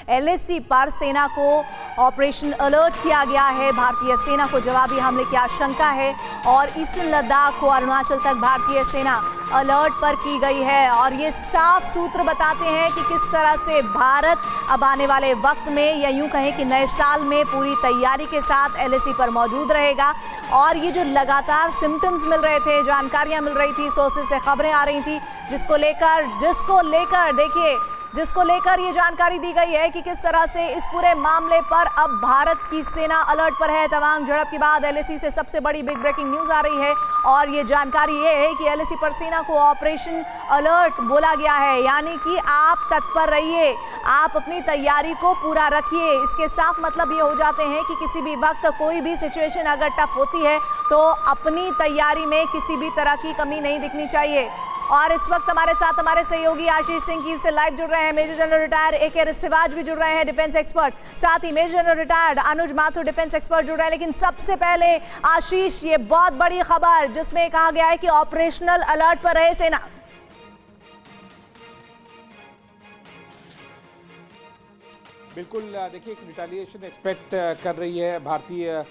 LAC पर सेना को ऑपरेशन अलर्ट किया गया है। भारतीय सेना को जवाबी हमले की आशंका है और ईस्टर्न लद्दाख को अरुणाचल तक भारतीय सेना अलर्ट पर की गई है। और ये साफ सूत्र बताते हैं कि किस तरह से भारत अब आने वाले वक्त में या यूं कहें कि नए साल में पूरी तैयारी के साथ एलएसी पर मौजूद रहेगा। और ये जो लगातार सिम्टम्स मिल रहे थे, जानकारियां मिल रही थी, सोर्सेज से खबरें आ रही थी, जिसको लेकर ये जानकारी दी गई है कि किस तरह से इस पूरे मामले पर अब भारत की सेना अलर्ट पर है। तवांग झड़प के बाद एलएसी से सबसे बड़ी बिग ब्रेकिंग न्यूज आ रही है और ये जानकारी ये है कि एलएसी पर सेना को ऑपरेशन अलर्ट बोला गया है, यानी कि आप तत्पर रहिए, आप अपनी तैयारी को पूरा रखिए। इसके साफ मतलब ये हो जाते हैं कि किसी भी वक्त कोई भी सिचुएशन अगर टफ होती है तो अपनी तैयारी में किसी भी तरह की कमी नहीं दिखनी चाहिए। और इस वक्त हमारे साथ हमारे सहयोगी आशीष सिंह कीव से लाइव जुड़ रहे हैं, major general retired AK Siwach भी जुड़ रहे हैं, डिफेंस एक्सपर्ट, साथ ही मेजर जनरल रिटायर्ड अनुज माथुर डिफेंस एक्सपर्ट जुड़ रहे हैं। लेकिन सबसे पहले आशीष, ये बहुत बड़ी खबर जिसमें कहा गया है कि ऑपरेशनल अलर्ट पर रहे सेना। बिल्कुल, देखिए एक रिटेलिएशन एक्सपेक्ट कर रही है भारतीय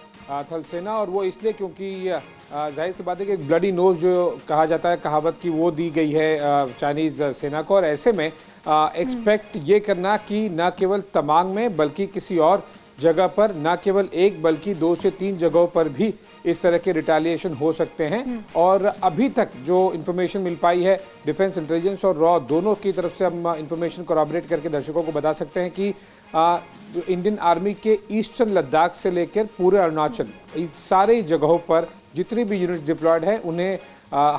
थल सेना, और वो इसलिए क्योंकि जाहिर सी बात है कि एक ब्लडी नोज जो कहा जाता है कहावत की, वो दी गई है चाइनीज़ सेना को। और ऐसे में एक्सपेक्ट ये करना कि न केवल तवांग में बल्कि किसी और जगह पर, न केवल एक बल्कि 2 से 3 जगहों पर भी इस तरह के रिटेलिएशन हो सकते हैं। और अभी तक जो इन्फॉर्मेशन मिल पाई है डिफेंस इंटेलिजेंस और रॉ दोनों की तरफ से, हम इन्फॉर्मेशन कोऑर्डिनेट करके दर्शकों को बता सकते हैं कि इंडियन आर्मी के ईस्टर्न लद्दाख से लेकर पूरे अरुणाचल, इन सारे जगहों पर जितनी भी यूनिट डिप्लॉयड हैं उन्हें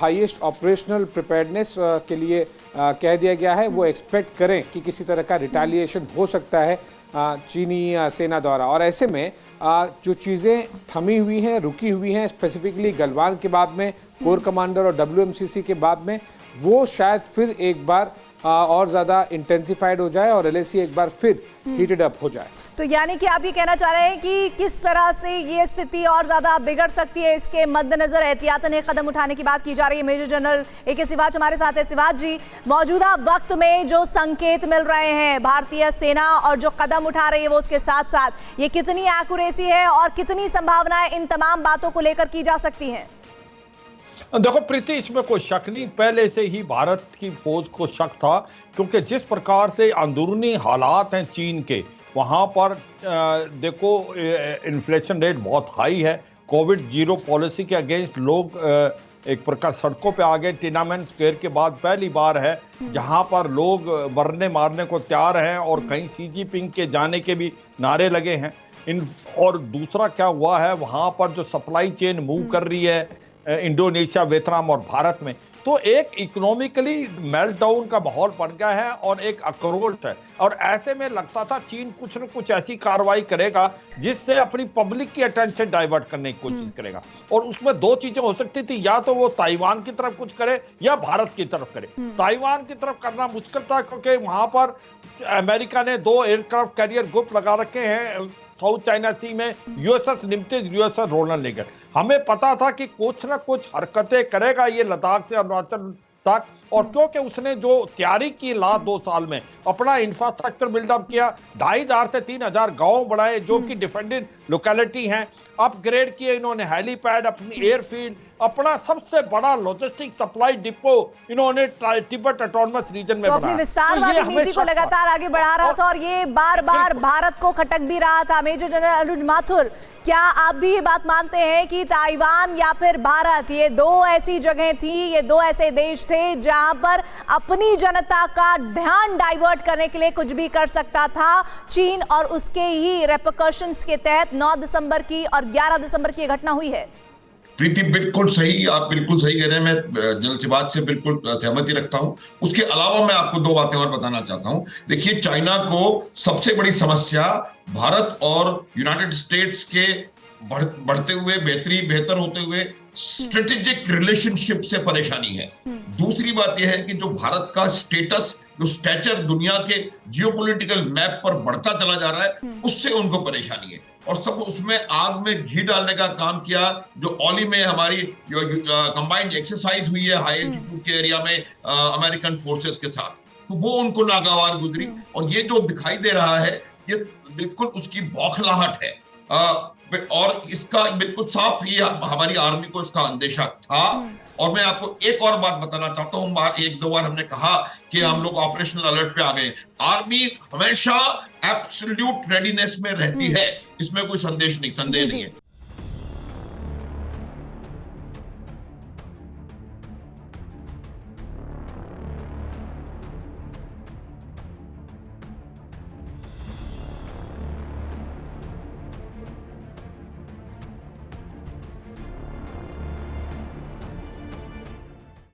हाईएस्ट ऑपरेशनल प्रिपेयर्डनेस के लिए कह दिया गया है। वो एक्सपेक्ट करें कि किसी तरह का रिटेलिएशन हो सकता है चीनी सेना द्वारा। और ऐसे में जो चीज़ें थमी हुई हैं, रुकी हुई हैं, स्पेसिफिकली गलवान के बाद में, कोर कमांडर और WMCC के बाद में, वो शायद फिर एक बार और ज़्यादा इंटेंसिफाइड हो जाए और एलएसी एक बार फिर हीटेड अप हो जाए। तो यानी कि आप ये कहना चाह रहे हैं कि किस तरह से ये स्थिति और ज्यादा बिगड़ सकती है, इसके मद्देनजर एहतियातन एक कदम उठाने की बात की जा रही है। मेजर जनरल AK सिवाज हमारे साथ है। सिवाज जी, मौजूदा वक्त में जो संकेत मिल रहे हैं भारतीय सेना और जो कदम उठा रही है वो उसके साथ साथ ये कितनी एक्यूरेसी है और कितनी संभावनाएं इन तमाम बातों को लेकर की जा सकती हैं? देखो प्रीति, इसमें कोई शक नहीं, पहले से ही भारत की फौज को शक था, क्योंकि जिस प्रकार से अंदरूनी हालात हैं चीन के, वहाँ पर देखो इन्फ्लेशन रेट बहुत हाई है, कोविड जीरो पॉलिसी के अगेंस्ट लोग एक प्रकार सड़कों पे आ गए। तिनानमेन स्क्वायर के बाद पहली बार है जहाँ पर लोग मरने मारने को तैयार हैं और कहीं शी जिनपिंग के जाने के भी नारे लगे हैं। और दूसरा क्या हुआ है, वहाँ पर जो सप्लाई चेन मूव कर रही है इंडोनेशिया, वियतनाम और भारत में, तो एक इकोनॉमिकली मेल्टडाउन का माहौल बन गया है और एक आक्रोश है। और ऐसे में लगता था चीन कुछ न कुछ ऐसी कार्रवाई करेगा जिससे अपनी पब्लिक की अटेंशन डाइवर्ट करने की कोशिश करेगा। और उसमें 2 चीजें हो सकती थी, या तो वो ताइवान की तरफ कुछ करे या भारत की तरफ करे। ताइवान की तरफ करना मुश्किल था क्योंकि वहां पर अमेरिका ने 2 एयरक्राफ्ट कैरियर ग्रुप लगा रखे हैं साउथ चाइना सी में, USS निम्तिज, USS रोनाल्ड रेगन। हमें पता था कि कुछ ना कुछ हरकतें करेगा ये लद्दाख से अरुणाचल तक, और क्योंकि उसने जो तैयारी की लास्ट 2 साल में, अपना इंफ्रास्ट्रक्चर बिल्डअप किया, 2500 से 3000 गांव बढ़ाए जो कि डिफेंडेड लोकेलिटी हैं, अपग्रेड किए इन्होंने हेलीपैड, अपनी एयरफील्ड, अपना सबसे बड़ा लॉजिस्टिक सप्लाई डिपो इन्होंने तिब्बत ऑटोनमस रीजन में तो अपनी विस्तार वाली नीति को लगातार आगे बढ़ा रहा था और ये बार बार भारत को खटक भी रहा था। मेजर जनरल अनुज माथुर, क्या आप भी ये बात मानते हैं कि ताइवान या फिर भारत, ये 2 ऐसी जगह थी, ये 2 ऐसे देश थे जहां पर अपनी जनता का ध्यान डाइवर्ट करने के लिए कुछ भी कर सकता था चीन, और उसके ही रेपरकशंस के तहत 9 दिसंबर की और 11 दिसंबर की घटना हुई है? प्रीति, बिल्कुल सही, आप बिल्कुल सही कह रहे हैं। मैं जनरल सिवाज से बिल्कुल सहमति रखता हूं। उसके अलावा मैं आपको 2 बातें और बताना चाहता हूं। देखिए, चाइना को सबसे बड़ी समस्या भारत और यूनाइटेड स्टेट्स के बढ़ते हुए, बेहतर होते हुए स्ट्रेटेजिक रिलेशनशिप से परेशानी है। दूसरी बात यह है कि जो भारत का स्टेटस, जो स्टैचर दुनिया के जियोपॉलिटिकल मैप पर बढ़ता चला जा रहा है, उससे उनको परेशानी है। और सब उसमें आग में घी डालने का काम किया जो ओली में हमारी जो कंबाइंड एक्सरसाइज हुई है हाई एल्टीट्यूड के एरिया में अमेरिकन फोर्सेस के साथ। तो वो उनको नागवार गुजरी। और ये जो दिखाई दे रहा है ये बिल्कुल उसकी बौखलाहट है। और इसका बिल्कुल साफ ये हमारी आर्मी को इसका अंदेशा था। और मैं आपको एक और बात बताना चाहता हूं, एक दो बार हमने कहा कि हम लोग ऑपरेशनल अलर्ट पे आ गए। आर्मी हमेशा एब्सोल्यूट रेडीनेस में रहती है, इसमें कोई संदेह नहीं है।